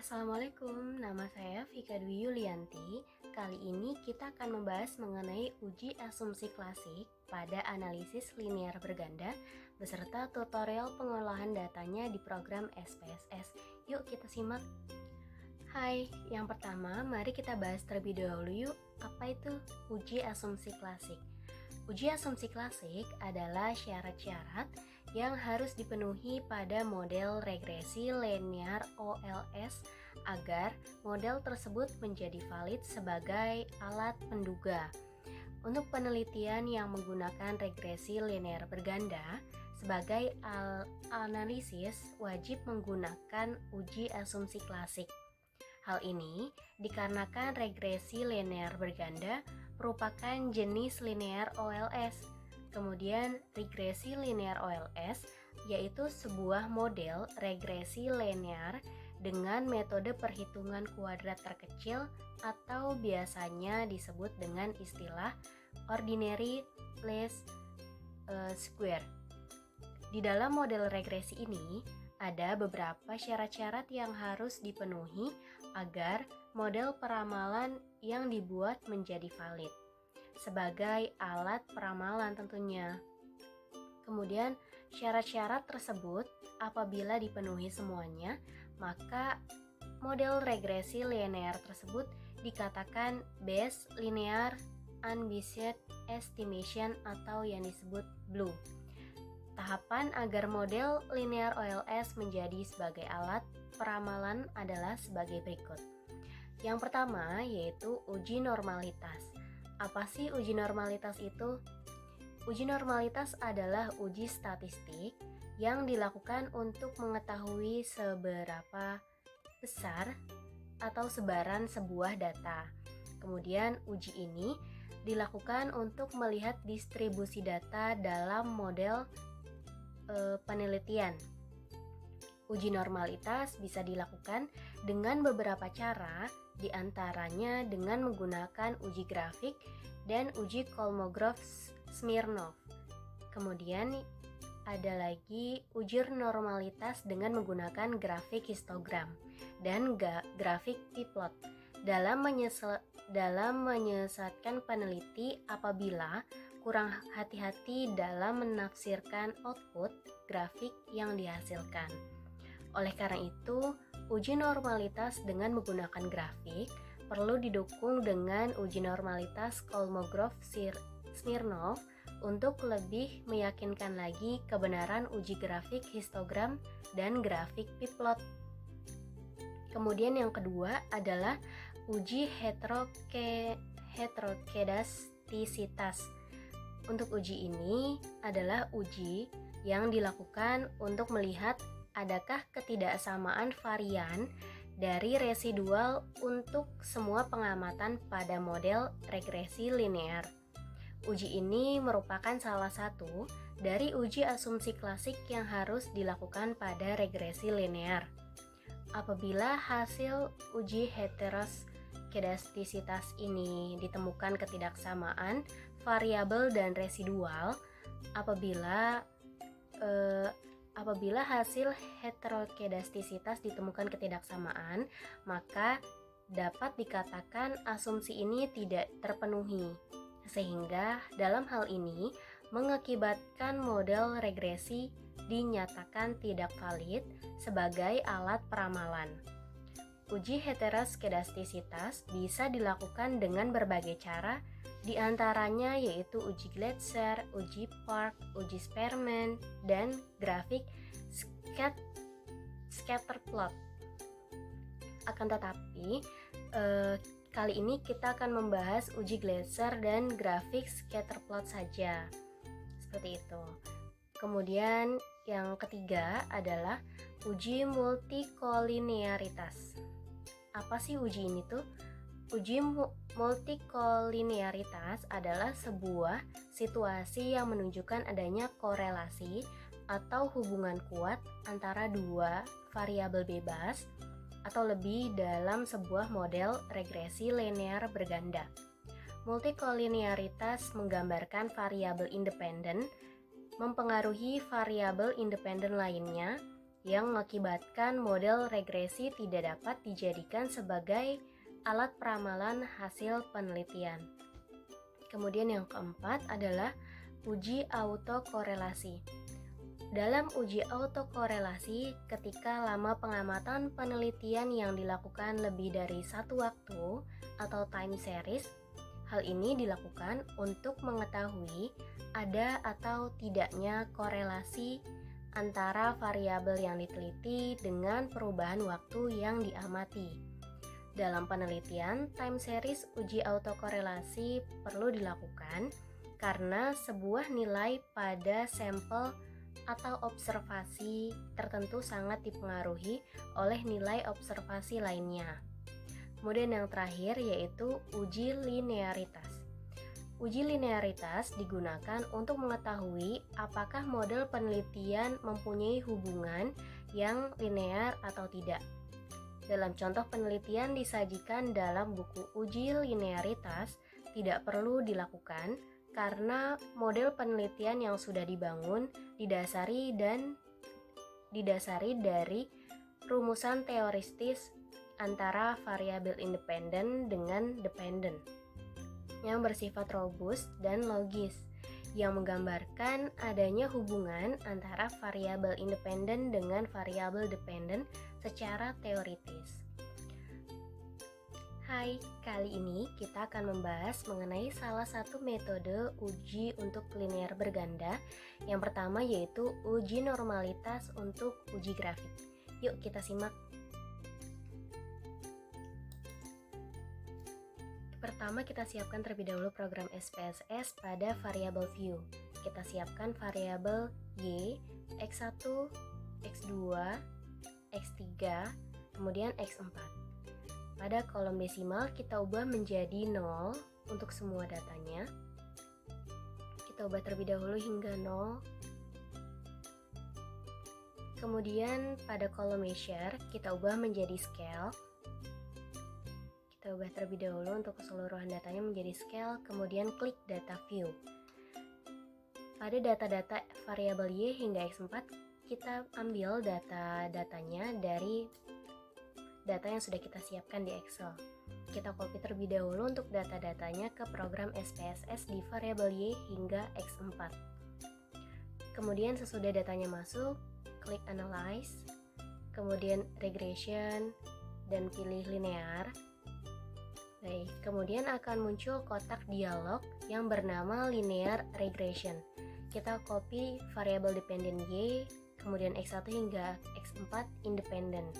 Assalamualaikum, nama saya Vika Dwi Yulianti. Kali ini kita akan membahas mengenai uji asumsi klasik pada analisis linear berganda beserta tutorial pengolahan datanya di program SPSS. Yuk kita simak. Hai, yang pertama mari kita bahas terlebih dahulu yuk, apa itu uji asumsi klasik? Uji asumsi klasik adalah syarat-syarat yang harus dipenuhi pada model regresi linear OLS agar model tersebut menjadi valid sebagai alat penduga. Untuk penelitian yang menggunakan regresi linear berganda, sebagai analisis wajib menggunakan uji asumsi klasik. Hal ini dikarenakan regresi linear berganda merupakan jenis linear OLS. Kemudian regresi linear OLS yaitu sebuah model regresi linear dengan metode perhitungan kuadrat terkecil atau biasanya disebut dengan istilah ordinary least square. Di dalam model regresi ini ada beberapa syarat-syarat yang harus dipenuhi agar model peramalan yang dibuat menjadi valid sebagai alat peramalan tentunya. Kemudian syarat-syarat tersebut apabila dipenuhi semuanya, maka model regresi linear tersebut dikatakan Bayes linear unbiased estimation atau yang disebut BLEU. Tahapan agar model linear OLS menjadi sebagai alat peramalan adalah sebagai berikut. Yang pertama yaitu uji normalitas. Apa sih uji normalitas itu? Uji normalitas adalah uji statistik yang dilakukan untuk mengetahui seberapa besar atau sebaran sebuah data. Kemudian uji ini dilakukan untuk melihat distribusi data dalam model penelitian. Uji normalitas bisa dilakukan dengan beberapa cara, diantaranya dengan menggunakan uji grafik dan uji Kolmogorov-Smirnov. Kemudian ada lagi uji normalitas dengan menggunakan grafik histogram dan grafik p-plot dalam menyesatkan peneliti apabila kurang hati-hati dalam menafsirkan output grafik yang dihasilkan. Oleh karena itu, uji normalitas dengan menggunakan grafik perlu didukung dengan uji normalitas Kolmogorov-Smirnov untuk lebih meyakinkan lagi kebenaran uji grafik histogram dan grafik p-plot. Kemudian yang kedua adalah uji heterokedastisitas. Untuk uji ini adalah uji yang dilakukan untuk melihat adakah ketidaksamaan varian dari residual untuk semua pengamatan pada model regresi linear. Uji ini merupakan salah satu dari uji asumsi klasik yang harus dilakukan pada regresi linear. Apabila hasil uji heterokedastisitas ini ditemukan ketidaksamaan variabel dan residual, apabila hasil heterokedastisitas ditemukan ketidaksamaan, maka dapat dikatakan asumsi ini tidak terpenuhi, sehingga dalam hal ini mengakibatkan model regresi dinyatakan tidak valid sebagai alat peramalan. Uji heterokedastisitas bisa dilakukan dengan berbagai cara, di antaranya yaitu uji Glasser, uji Park, uji Spearman, dan grafik scatterplot. Akan tetapi, kali ini kita akan membahas uji Glasser dan grafik scatterplot saja. Seperti itu. Kemudian yang ketiga adalah uji multikolinearitas. Apa sih uji ini tuh? Uji multikolinearitas adalah sebuah situasi yang menunjukkan adanya korelasi atau hubungan kuat antara dua variabel bebas atau lebih dalam sebuah model regresi linear berganda. Multikolinearitas menggambarkan variabel independen mempengaruhi variabel independen lainnya yang mengakibatkan model regresi tidak dapat dijadikan sebagai alat peramalan hasil penelitian. Kemudian yang keempat adalah uji autokorelasi. Dalam uji autokorelasi, ketika lama pengamatan penelitian yang dilakukan lebih dari satu waktu atau time series, hal ini dilakukan untuk mengetahui ada atau tidaknya korelasi antara variabel yang diteliti dengan perubahan waktu yang diamati. Dalam penelitian, time series uji autokorelasi perlu dilakukan karena sebuah nilai pada sampel atau observasi tertentu sangat dipengaruhi oleh nilai observasi lainnya. Kemudian yang terakhir yaitu uji linearitas. Uji linearitas digunakan untuk mengetahui apakah model penelitian mempunyai hubungan yang linear atau tidak. Dalam contoh penelitian disajikan dalam buku uji linearitas tidak perlu dilakukan karena model penelitian yang sudah dibangun didasari dari rumusan teoristis antara variabel independen dengan dependen yang bersifat robust dan logis, yang menggambarkan adanya hubungan antara variabel independen dengan variabel dependen secara teoritis. Hai, kali ini kita akan membahas mengenai salah satu metode uji untuk linear berganda. Yang pertama yaitu uji normalitas untuk uji grafik. Yuk kita simak. Pertama, kita siapkan terlebih dahulu program SPSS pada variabel view. Kita siapkan variabel Y, X1, X2, X3, kemudian X4. Pada kolom desimal kita ubah menjadi 0 untuk semua datanya. Kita ubah terlebih dahulu hingga 0. Kemudian pada kolom measure kita ubah menjadi scale. Kita ubah terlebih dahulu untuk keseluruhan datanya menjadi scale, kemudian klik data view. Pada data-data variabel Y hingga X4, kita ambil data-datanya dari data yang sudah kita siapkan di Excel. Kita copy terlebih dahulu untuk data-datanya ke program SPSS di variabel Y hingga X4. Kemudian sesudah datanya masuk, klik Analyze, kemudian Regression, dan pilih Linear. Baik, kemudian akan muncul kotak dialog yang bernama Linear Regression. Kita copy variabel dependen Y, kemudian X1 hingga X4 independen.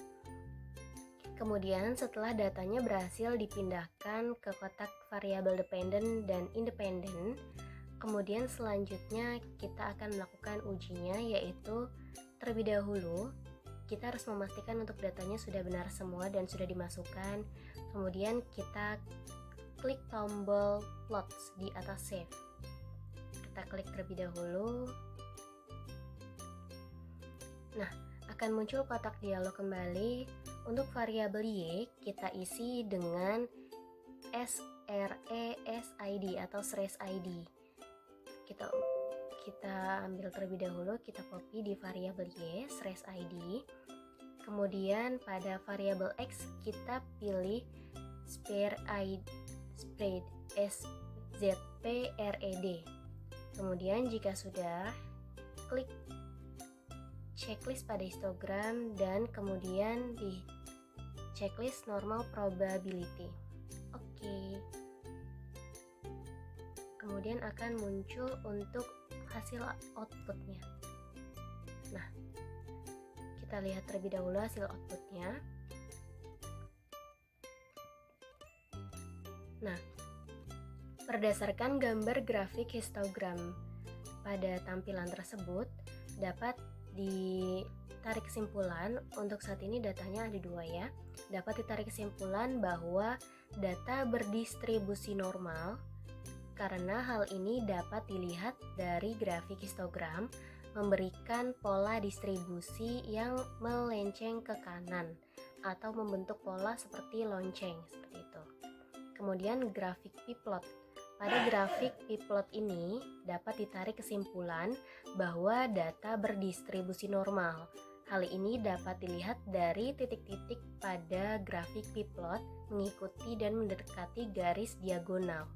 Kemudian setelah datanya berhasil dipindahkan ke kotak variabel dependen dan independen, kemudian selanjutnya kita akan melakukan ujinya, yaitu terlebih dahulu kita harus memastikan untuk datanya sudah benar semua dan sudah dimasukkan. Kemudian kita klik tombol plots di atas save. Kita klik terlebih dahulu. Nah, akan muncul kotak dialog kembali. Untuk variabel Y kita isi dengan SRESID atau SRES ID. Kita ambil terlebih dahulu, kita copy di variabel Y SRES ID. Kemudian pada variabel X kita pilih spread SZPRED. Kemudian jika sudah, klik checklist pada histogram dan kemudian di checklist normal probability. Oke. Kemudian akan muncul untuk hasil outputnya. Nah, kita lihat terlebih dahulu hasil outputnya. Nah, berdasarkan gambar grafik histogram pada tampilan tersebut dapat ditarik kesimpulan. Untuk saat ini datanya ada 2 ya. Dapat ditarik kesimpulan bahwa data berdistribusi normal karena hal ini dapat dilihat dari grafik histogram memberikan pola distribusi yang melenceng ke kanan atau membentuk pola seperti lonceng seperti itu. Kemudian grafik p-plot. Pada grafik p-plot ini dapat ditarik kesimpulan bahwa data berdistribusi normal. Hal ini dapat dilihat dari titik-titik pada grafik p-plot mengikuti dan mendekati garis diagonal.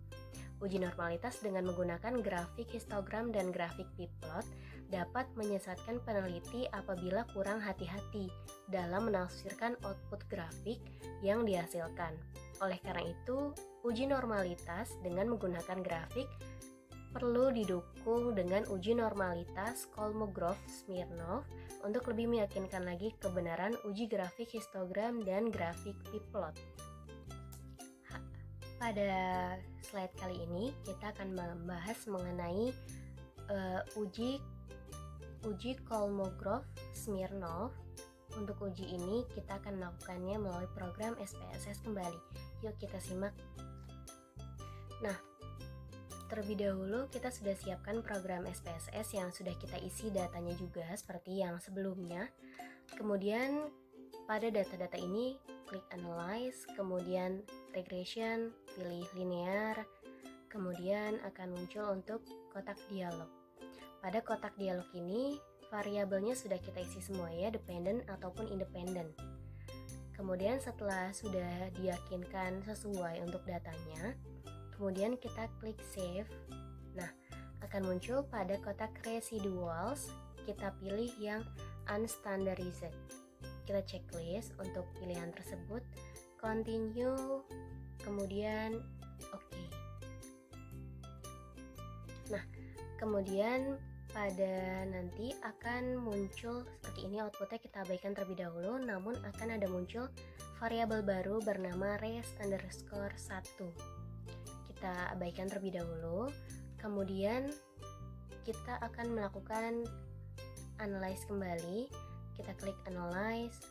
Uji normalitas dengan menggunakan grafik histogram dan grafik p-plot dapat menyesatkan peneliti apabila kurang hati-hati dalam menafsirkan output grafik yang dihasilkan. Oleh karena itu, uji normalitas dengan menggunakan grafik perlu didukung dengan uji normalitas Kolmogorov-Smirnov untuk lebih meyakinkan lagi kebenaran uji grafik histogram dan grafik p-plot. Pada slide kali ini kita akan membahas mengenai uji Kolmogorov-Smirnov. Untuk uji ini kita akan melakukannya melalui program SPSS kembali. Yuk kita simak. Nah, terlebih dahulu kita sudah siapkan program SPSS yang sudah kita isi datanya juga seperti yang sebelumnya. Kemudian pada data-data ini klik Analyze, kemudian Regression, pilih Linear, kemudian akan muncul untuk kotak dialog. Pada kotak dialog ini variabelnya sudah kita isi semua ya, dependent ataupun independent. Kemudian setelah sudah diyakinkan sesuai untuk datanya, kemudian kita klik Save. Nah, akan muncul pada kotak Residuals, kita pilih yang Unstandardized. Kita checklist untuk pilihan tersebut, Continue, kemudian OK. Nah, kemudian pada nanti akan muncul seperti ini outputnya, kita abaikan terlebih dahulu, namun akan ada muncul variabel baru bernama res_1. Kita abaikan terlebih dahulu, kemudian kita akan melakukan analyze kembali. Kita klik analyze,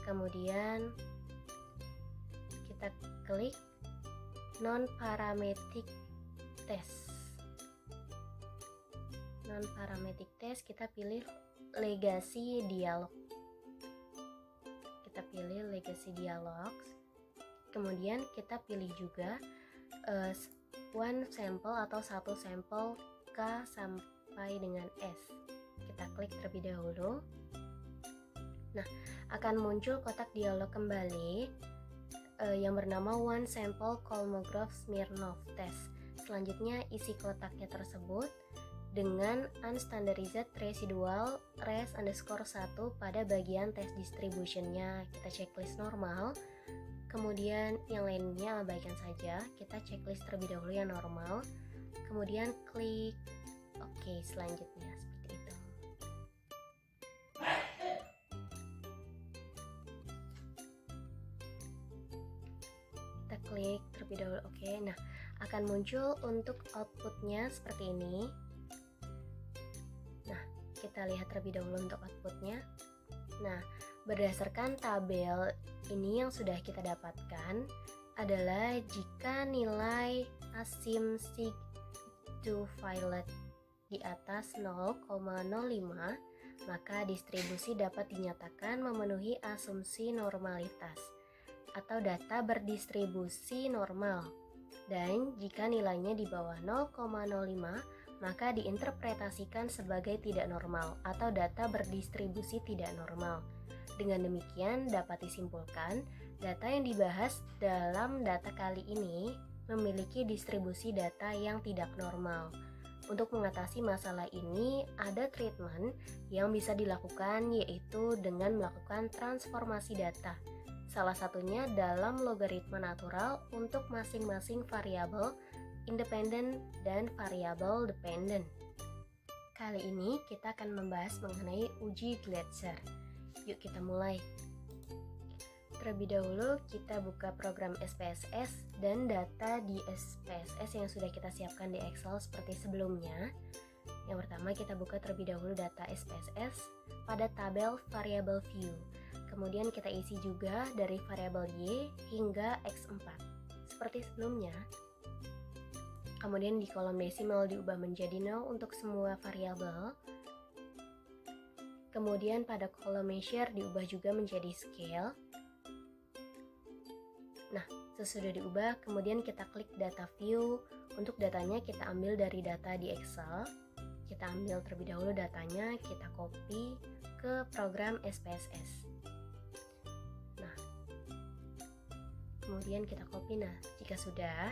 kemudian kita klik non-parametric test. Non-parametric test, kita pilih legacy dialog. Kita pilih legacy dialogs. Kemudian kita pilih juga one sample atau satu sampel K sampai dengan S. Kita klik terlebih dahulu. Nah, akan muncul kotak dialog kembali yang bernama one sample Kolmogorov-Smirnov test. Selanjutnya isi kotaknya tersebut dengan unstandardized residual res_1 pada bagian test distributionnya. Kita checklist normal, kemudian yang lainnya abaikan saja. Kita checklist terlebih dahulu yang normal, kemudian klik OK selanjutnya seperti itu. Kita klik terlebih dahulu OK. Nah, akan muncul untuk outputnya seperti ini. Nah, kita lihat terlebih dahulu untuk outputnya. Nah, berdasarkan tabel ini yang sudah kita dapatkan adalah jika nilai asim sig to violet di atas 0,05, maka distribusi dapat dinyatakan memenuhi asumsi normalitas atau data berdistribusi normal. Dan jika nilainya di bawah 0,05, maka diinterpretasikan sebagai tidak normal atau data berdistribusi tidak normal. Dengan demikian dapat disimpulkan data yang dibahas dalam data kali ini memiliki distribusi data yang tidak normal. Untuk mengatasi masalah ini ada treatment yang bisa dilakukan, yaitu dengan melakukan transformasi data. Salah satunya dalam logaritma natural untuk masing-masing variabel independent dan variabel dependent. Kali ini kita akan membahas mengenai uji Gleitzer. Yuk kita mulai. Terlebih dahulu kita buka program SPSS dan data di SPSS yang sudah kita siapkan di Excel seperti sebelumnya. Yang pertama kita buka terlebih dahulu data SPSS pada tabel variable view. Kemudian kita isi juga dari variabel Y hingga X4 seperti sebelumnya. Kemudian di kolom desimal diubah menjadi 0 untuk semua variabel. Kemudian pada kolom measure diubah juga menjadi scale. Nah, sesudah diubah, kemudian kita klik data view. Untuk datanya kita ambil dari data di Excel. kita ambil terlebih dahulu datanya, kita copy ke program SPSS. Nah, kemudian kita copy. Nah, jika sudah,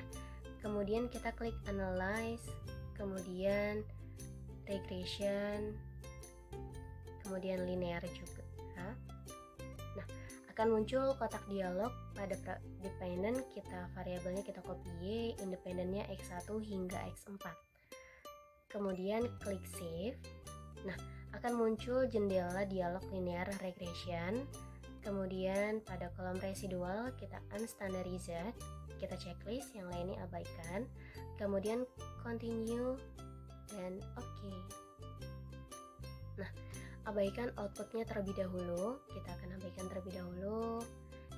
kemudian kita klik Analyze, kemudian Regression, kemudian Linear juga. Nah, akan muncul kotak dialog. Pada dependent variabelnya kita copy Y, independennya X1 hingga X4. Kemudian klik Save. Nah, akan muncul jendela dialog linear regression. Kemudian pada kolom residual kita unstandarized, kita checklist, yang lainnya abaikan. Kemudian continue dan oke. Nah, abaikan outputnya terlebih dahulu. Kita akan abaikan terlebih dahulu.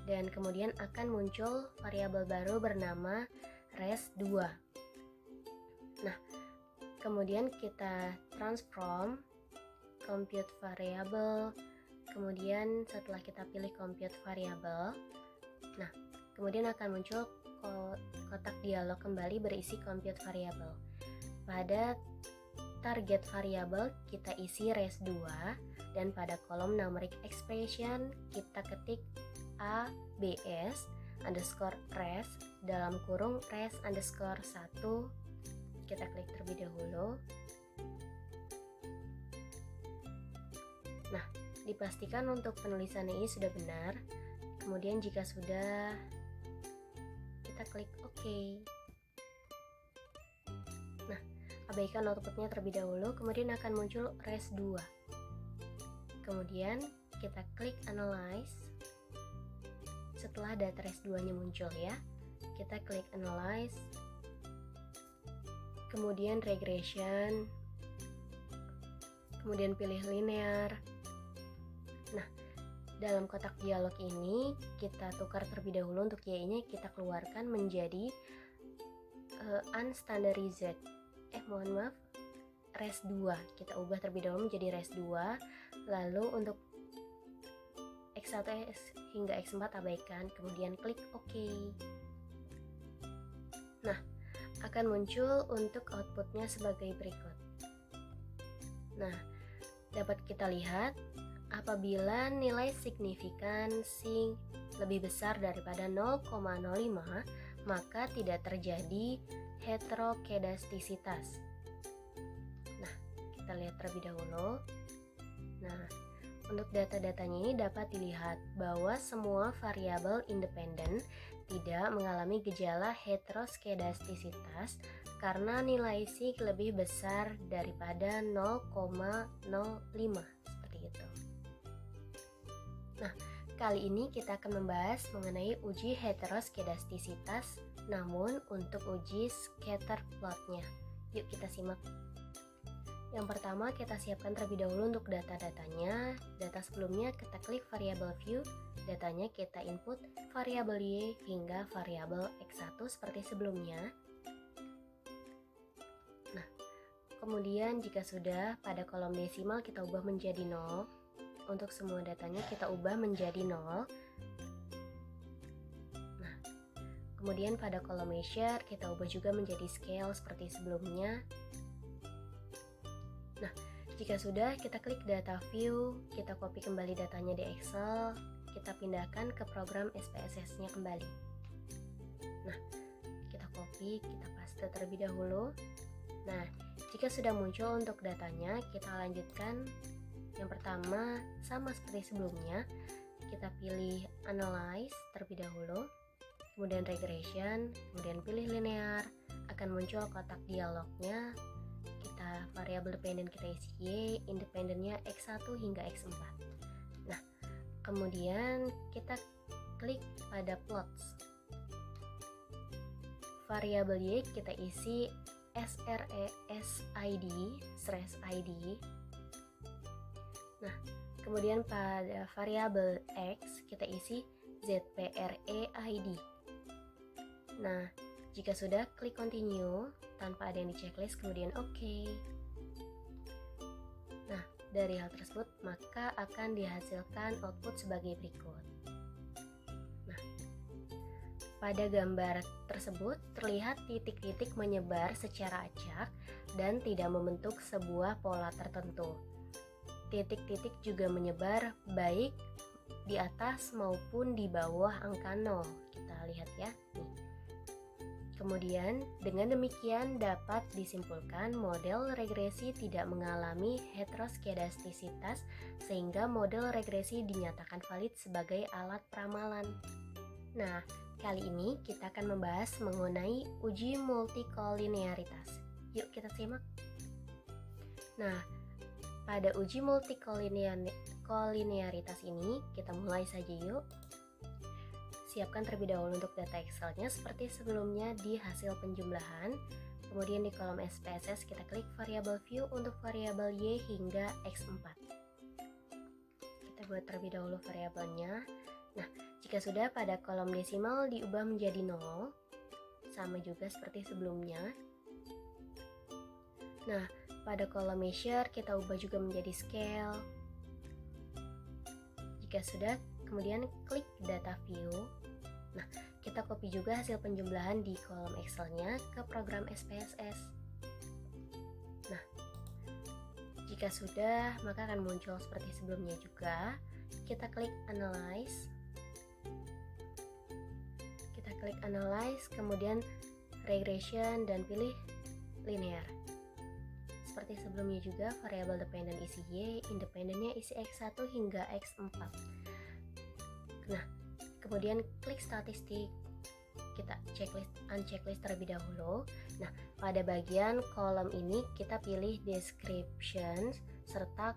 Dan kemudian akan muncul variabel baru bernama res2. Nah, kemudian kita transform compute variable. Kemudian setelah kita pilih compute variable, nah kemudian akan muncul kotak dialog kembali berisi compute variable. Pada target variable kita isi res2, dan pada kolom numeric expression kita ketik abs underscore res dalam kurung res underscore 1. Kita klik terlebih dahulu. Nah, dipastikan untuk penulisan ini sudah benar. Kemudian jika sudah, kita klik OK. Nah, abaikan outputnya terlebih dahulu, kemudian akan muncul res2. Kemudian kita klik Analyze. Setelah data res2-nya muncul ya, kita klik Analyze, kemudian Regression, kemudian pilih Linear. Nah, dalam kotak dialog ini kita tukar terlebih dahulu. Untuk Y-nya kita keluarkan menjadi unstandarized. Res2. Kita ubah terlebih dahulu menjadi res2. Lalu untuk X1 hingga X4 abaikan, kemudian klik OK. Nah, akan muncul untuk outputnya sebagai berikut. Nah, dapat kita lihat apabila nilai signifikansi lebih besar daripada 0,05, maka tidak terjadi heterokedastisitas. Nah, kita lihat terlebih dahulu. Nah, untuk data-datanya ini dapat dilihat bahwa semua variabel independen tidak mengalami gejala heteroskedastisitas karena nilai sig lebih besar daripada 0,05, seperti itu. Nah, kali ini kita akan membahas mengenai uji heteroskedastisitas, namun untuk uji scatter plotnya. Yuk kita simak. Yang pertama, kita siapkan terlebih dahulu untuk data-datanya. Data sebelumnya kita klik variable view, datanya kita input variabel Y hingga variabel X1 seperti sebelumnya. Nah, kemudian jika sudah, pada kolom desimal kita ubah menjadi 0. Untuk semua datanya kita ubah menjadi 0. Nah, kemudian pada kolom measure kita ubah juga menjadi scale seperti sebelumnya. Nah, jika sudah, kita klik data view, kita copy kembali datanya di Excel, kita pindahkan ke program SPSS-nya kembali. Nah, kita copy, kita paste terlebih dahulu. Nah, jika sudah muncul untuk datanya, kita lanjutkan. Yang pertama, sama seperti sebelumnya, kita pilih Analyze terlebih dahulu, kemudian Regression, kemudian pilih Linear, akan muncul kotak dialognya. Variabel dependen kita isi Y, independennya X1 hingga X4. Nah, kemudian kita klik pada plots. Variabel Y kita isi sresid. Nah, kemudian pada variabel X kita isi zpreid. Nah, jika sudah, klik continue tanpa ada yang di checklist, kemudian OK. Nah, dari hal tersebut maka akan dihasilkan output sebagai berikut. Nah, Pada gambar tersebut terlihat titik-titik menyebar secara acak dan tidak membentuk sebuah pola tertentu. Titik-titik juga menyebar baik di atas maupun di bawah angka 0. Kita lihat ya. Nih. Kemudian, dengan demikian dapat disimpulkan model regresi tidak mengalami heteroskedastisitas sehingga model regresi dinyatakan valid sebagai alat peramalan. Nah, kali ini kita akan membahas mengenai uji multikolinearitas. Yuk kita simak. Nah, pada uji multikolinearitas ini kita mulai saja yuk. Siapkan terlebih dahulu untuk data Excel-nya seperti sebelumnya di hasil penjumlahan. Kemudian di kolom SPSS kita klik variabel view untuk variabel Y hingga X4. Kita buat terlebih dahulu variabelnya. Nah, jika sudah, pada kolom desimal diubah menjadi 0, sama juga seperti sebelumnya. Nah, pada kolom measure kita ubah juga menjadi scale. Jika sudah, kemudian klik data view. Nah, kita copy juga hasil penjumlahan di kolom Excel-nya ke program SPSS. Nah, jika sudah, maka akan muncul seperti sebelumnya juga. Kita klik analyze. Kita klik analyze, kemudian regression dan pilih linear. Seperti sebelumnya juga, variabel dependent isi Y, independennya isi X1 hingga X4. Nah, kemudian klik statistik. Kita unchecklist terlebih dahulu. Nah, pada bagian kolom ini kita pilih description serta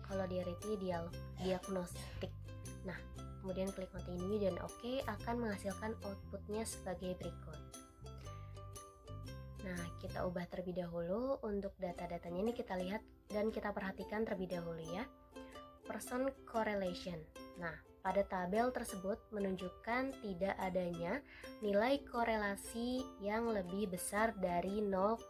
causality diagnostic. Nah, kemudian klik continue dan OK, akan menghasilkan outputnya sebagai berikut. Nah, kita ubah terlebih dahulu. Untuk data-datanya ini kita lihat dan kita perhatikan terlebih dahulu ya. Person correlation. Nah, pada tabel tersebut menunjukkan tidak adanya nilai korelasi yang lebih besar dari 0,8.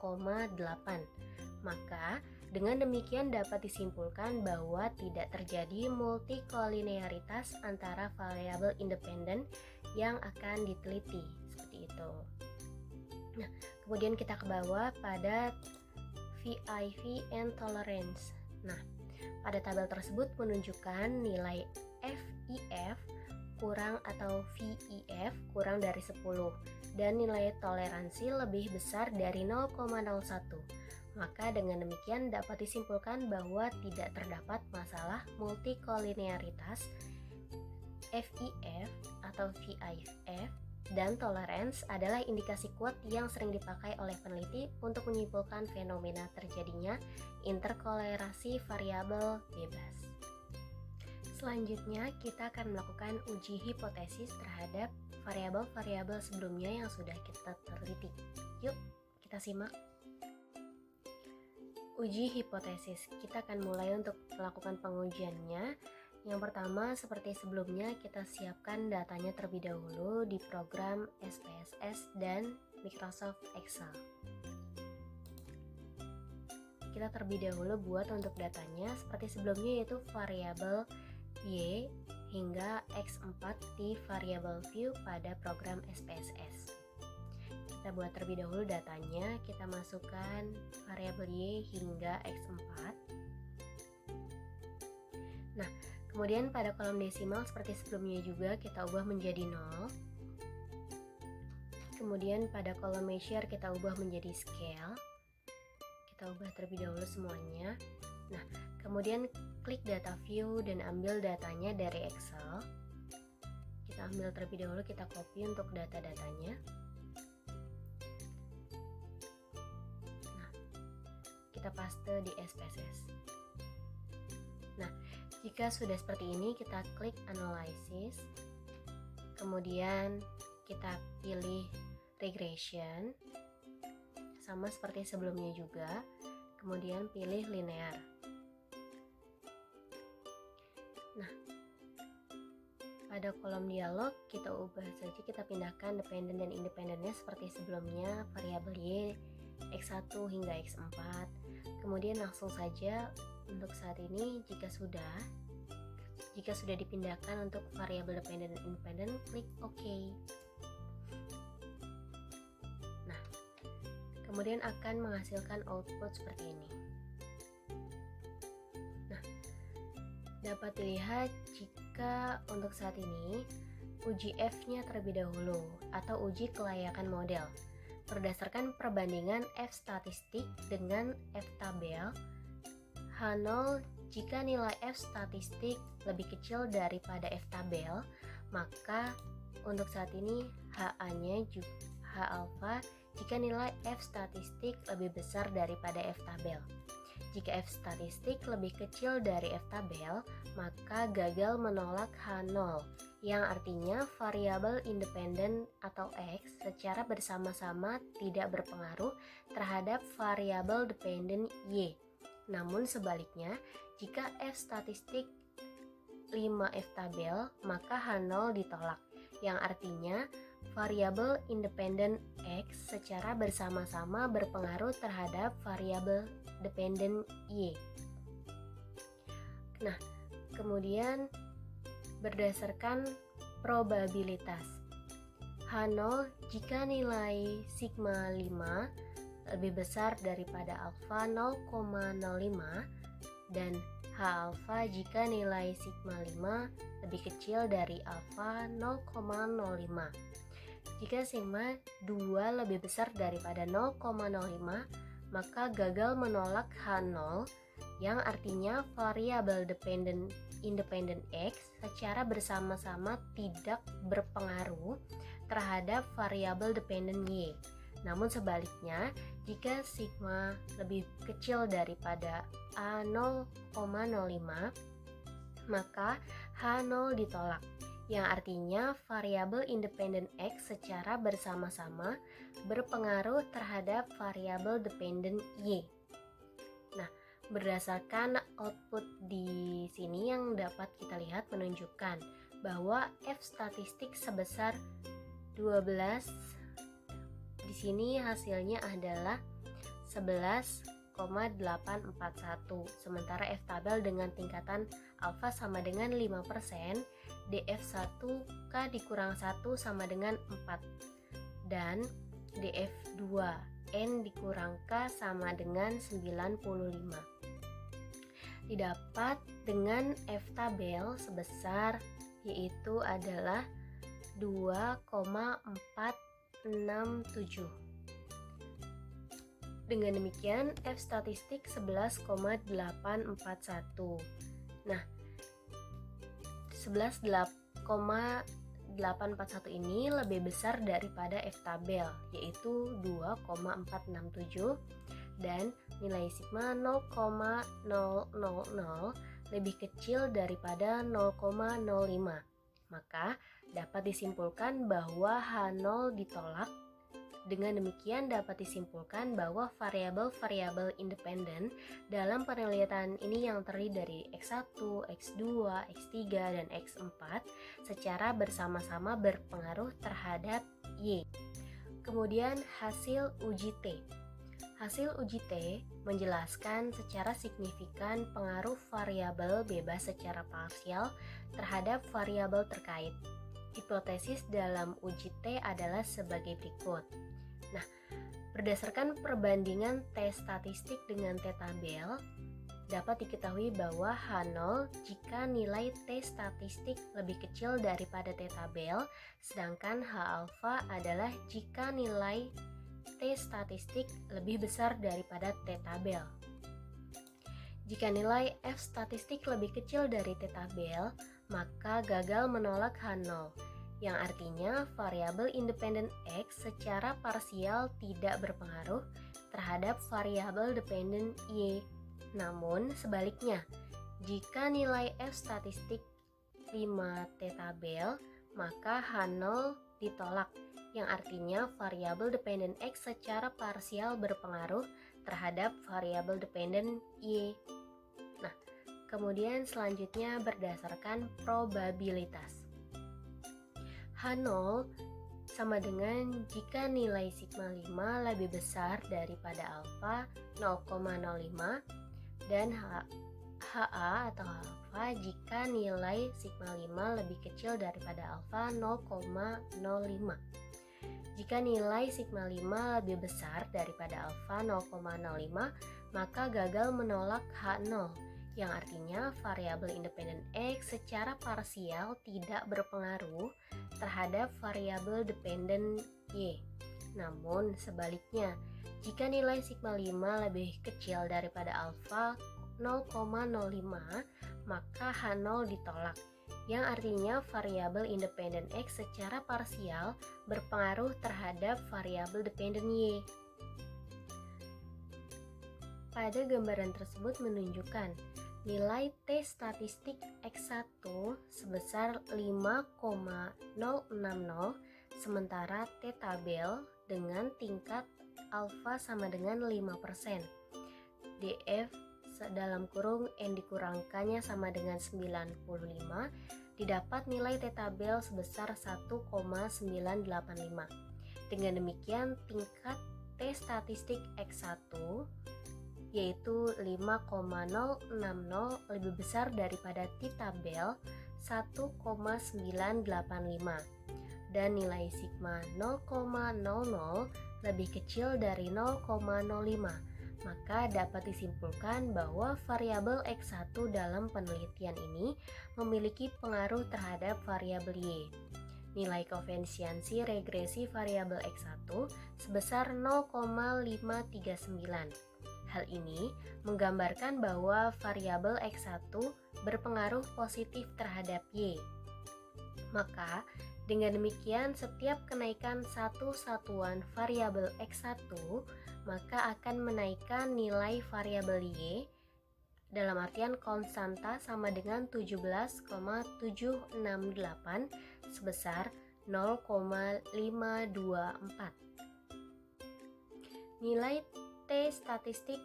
Maka, dengan demikian dapat disimpulkan bahwa tidak terjadi multikolinearitas antara variabel independen yang akan diteliti. Seperti itu. Nah, kemudian kita ke bawah pada VIV and tolerance. Nah, pada tabel tersebut menunjukkan nilai FIF kurang atau VIF kurang dari 10 dan nilai toleransi lebih besar dari 0,01. Maka dengan demikian dapat disimpulkan bahwa tidak terdapat masalah multikolinearitas. FIF atau VIF dan tolerance adalah indikasi kuat yang sering dipakai oleh peneliti untuk menyimpulkan fenomena terjadinya interkolerasi variabel bebas. Selanjutnya, kita akan melakukan uji hipotesis terhadap variabel-variabel sebelumnya yang sudah kita teliti. Yuk, kita simak. Uji hipotesis, kita akan mulai untuk melakukan pengujiannya. Yang pertama, seperti sebelumnya, kita siapkan datanya terlebih dahulu di program SPSS dan Microsoft Excel. Kita terlebih dahulu buat untuk datanya seperti sebelumnya, yaitu variabel Y hingga X4 di variabel view pada program SPSS. Kita buat terlebih dahulu datanya, kita masukkan variabel Y hingga X4. Nah, kemudian pada kolom desimal seperti sebelumnya juga kita ubah menjadi 0. Kemudian pada kolom measure kita ubah menjadi scale. Kita ubah terlebih dahulu semuanya. Nah, kemudian klik data view dan ambil datanya dari Excel. Kita ambil terlebih dahulu, kita copy untuk data-datanya. Nah, kita paste di SPSS. Nah, jika sudah seperti ini, kita klik analysis, kemudian kita pilih regression, sama seperti sebelumnya juga, kemudian pilih linear. Nah, pada kolom dialog kita ubah saja, kita pindahkan dependent dan independennya seperti sebelumnya, variabel Y, X1 hingga X4. Kemudian langsung saja untuk saat ini, jika sudah, Jika sudah dipindahkan untuk variabel dependent dan independent, klik OK. Nah, kemudian akan menghasilkan output seperti ini. Nah, dapat dilihat jika untuk saat ini uji F-nya terlebih dahulu atau uji kelayakan model. Berdasarkan perbandingan F statistik dengan F tabel, H0 jika nilai F statistik lebih kecil daripada F tabel, maka untuk saat ini HA-nya juga H alpha jika nilai F statistik lebih besar daripada F tabel. Jika F statistik lebih kecil dari F tabel, maka gagal menolak H0, yang artinya variabel independen atau X secara bersama-sama tidak berpengaruh terhadap variabel dependen Y. Namun sebaliknya, jika F statistik 5F tabel, maka H0 ditolak, yang artinya variabel independen X secara bersama-sama berpengaruh terhadap variabel dependen Y. Nah, kemudian berdasarkan probabilitas H0 jika nilai sigma 5 lebih besar daripada alfa 0,05 dan H alpha jika nilai sigma 5 lebih kecil dari alfa 0,05. Jika sigma 2 lebih besar daripada 0,05, maka gagal menolak H0, yang artinya variabel independen X secara bersama-sama tidak berpengaruh terhadap variabel dependen Y. Namun sebaliknya, jika sigma lebih kecil daripada A 0,05, maka H0 ditolak, yang artinya variabel independen X secara bersama-sama berpengaruh terhadap variabel dependen Y. Nah, berdasarkan output di sini yang dapat kita lihat menunjukkan bahwa F statistik sebesar 12, di sini hasilnya adalah 11,841, sementara F tabel dengan tingkatan alfa sama dengan 5%, DF1K dikurang 1 sama dengan 4, dan DF2N dikurang K sama dengan 95. Didapat dengan F tabel sebesar yaitu adalah 2,467. Dengan demikian F statistik 11,841. Nah, 11,841 ini lebih besar daripada F tabel, yaitu 2,467, dan nilai sigma 0,000 lebih kecil daripada 0,05. Maka dapat disimpulkan bahwa H0 ditolak. Dengan demikian dapat disimpulkan bahwa variabel-variabel independen dalam penelitian ini yang terdiri dari X1, X2, X3, dan X4 secara bersama-sama berpengaruh terhadap Y. Kemudian hasil uji T. Hasil uji T menjelaskan secara signifikan pengaruh variabel bebas secara parsial terhadap variabel terkait. Hipotesis dalam uji T adalah sebagai berikut. Nah, berdasarkan perbandingan T statistik dengan T tabel, dapat diketahui bahwa H0 jika nilai T statistik lebih kecil daripada T tabel, sedangkan H alpha adalah jika nilai T statistik lebih besar daripada T tabel. Jika nilai F statistik lebih kecil dari T tabel, maka gagal menolak H0, yang artinya variabel independen X secara parsial tidak berpengaruh terhadap variabel dependen Y. Namun sebaliknya, jika nilai F statistik 5T tabel, maka H0 ditolak, yang artinya variabel dependen X secara parsial berpengaruh terhadap variabel dependen Y. Nah, kemudian selanjutnya berdasarkan probabilitas. H0 sama dengan jika nilai sigma 5 lebih besar daripada alfa 0,05 dan HA atau alfa jika nilai sigma 5 lebih kecil daripada alfa 0,05. Jika nilai sigma 5 lebih besar daripada alfa 0,05, maka gagal menolak H0, yang artinya variabel independen X secara parsial tidak berpengaruh terhadap variabel dependen Y. Namun sebaliknya, jika nilai sigma 5 lebih kecil daripada alfa 0,05, maka H0 ditolak, yang artinya variabel independen X secara parsial berpengaruh terhadap variabel dependen Y. Pada gambaran tersebut menunjukkan nilai T statistik X1 sebesar 5,060, sementara T tabel dengan tingkat alfa sama dengan 5%. DF dalam kurung N dikurangkannya sama dengan 95, didapat nilai T tabel sebesar 1,985. Dengan demikian tingkat T statistik X1 yaitu 5,060 lebih besar daripada T tabel 1,985 dan nilai sigma 0,00 lebih kecil dari 0,05. Maka dapat disimpulkan bahwa variabel X1 dalam penelitian ini memiliki pengaruh terhadap variabel Y. Nilai koefisiensi regresi variabel X1 sebesar 0,539. Hal ini menggambarkan bahwa variabel X1 berpengaruh positif terhadap Y. Maka dengan demikian setiap kenaikan satu satuan variabel X1 maka akan menaikkan nilai variabel Y dalam artian konstanta sama dengan 17,768 sebesar 0,524. Nilai T statistik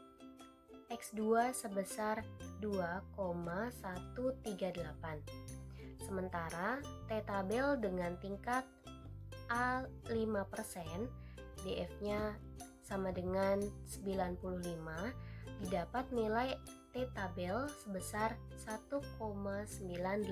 X2 sebesar 2,138. Sementara T tabel dengan tingkat A5%, DF-nya sama dengan 95, didapat nilai T tabel sebesar 1,985.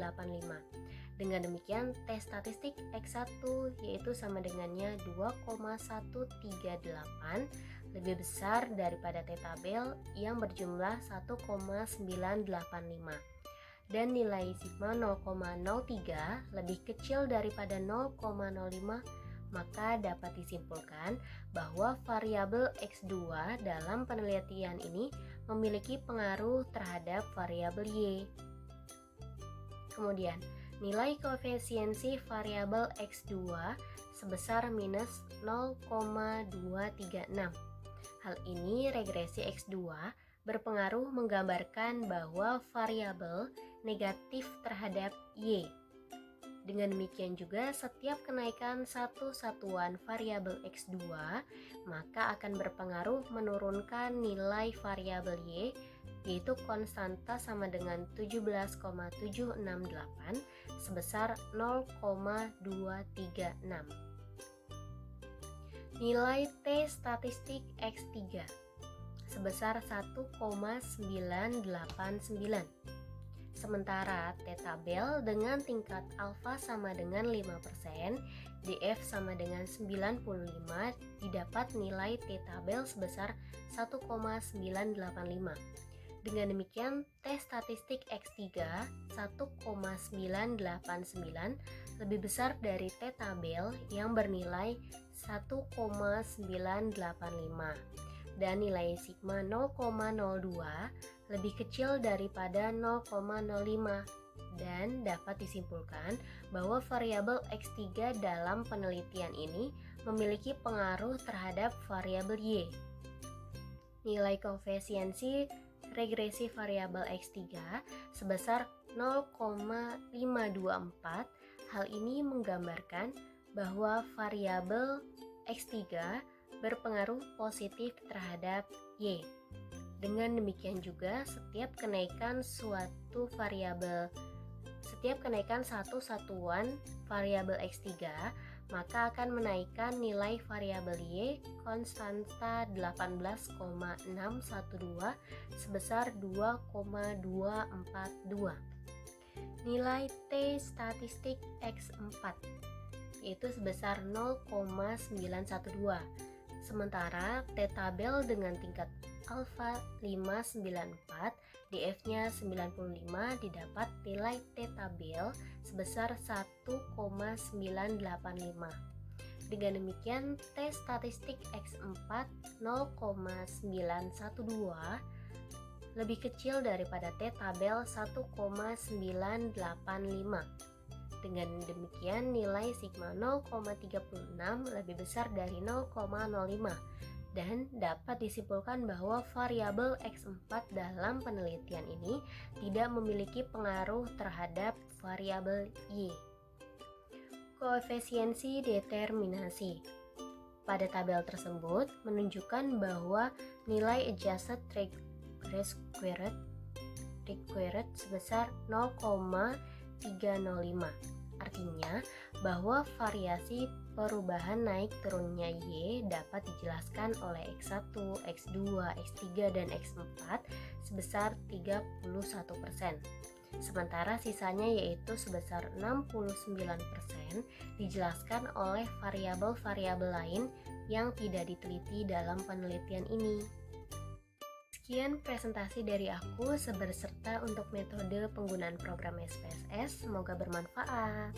Dengan demikian T statistik X1 yaitu sama dengannya 2,138 lebih besar daripada T tabel yang berjumlah 1,985 dan nilai sigma 0,03 lebih kecil daripada 0,05, maka dapat disimpulkan bahwa variabel X2 dalam penelitian ini memiliki pengaruh terhadap variabel Y. Kemudian, nilai koefisiensi variabel X2 sebesar minus 0,236. Hal ini regresi X2 berpengaruh menggambarkan bahwa variabel negatif terhadap Y. Dengan demikian juga setiap kenaikan satu satuan variabel X2 maka akan berpengaruh menurunkan nilai variabel Y yaitu konstanta sama dengan 17,768 sebesar 0,236. Nilai T statistik X3 sebesar 1,989. Sementara T tabel dengan tingkat alfa sama dengan 5%, DF sama dengan 95, didapat nilai T tabel sebesar 1,985. Dengan demikian T statistik X3 1,989 lebih besar dari T tabel yang bernilai 1,985 dan nilai sigma 0,02 lebih kecil daripada 0,05 dan dapat disimpulkan bahwa variabel X3 dalam penelitian ini memiliki pengaruh terhadap variabel Y. Nilai koefisiensi regresi variabel X3 sebesar 0,524. Hal ini menggambarkan bahwa variabel X3 berpengaruh positif terhadap Y. Dengan demikian juga setiap kenaikan satu satuan variabel X3 maka akan menaikkan nilai variabel Y konstanta 18,612 sebesar 2,242. Nilai T statistik X4 yaitu sebesar 0,912. Sementara T tabel dengan tingkat alfa 594, DF-nya 95 didapat nilai T tabel sebesar 1,985. Dengan demikian T statistik X4 0,912 lebih kecil daripada T tabel 1,985. Dengan demikian nilai sigma 0,36 lebih besar dari 0,05 dan dapat disimpulkan bahwa variabel X4 dalam penelitian ini tidak memiliki pengaruh terhadap variabel Y. Koefisiensi determinasi pada tabel tersebut menunjukkan bahwa nilai adjusted required sebesar 0,305. Artinya bahwa variasi perubahan naik turunnya Y dapat dijelaskan oleh X1, X2, X3, dan X4 sebesar 31%. Sementara sisanya yaitu sebesar 69% dijelaskan oleh variabel-variabel lain yang tidak diteliti dalam penelitian ini. Sekian presentasi dari aku beserta untuk metode penggunaan program SPSS. Semoga bermanfaat.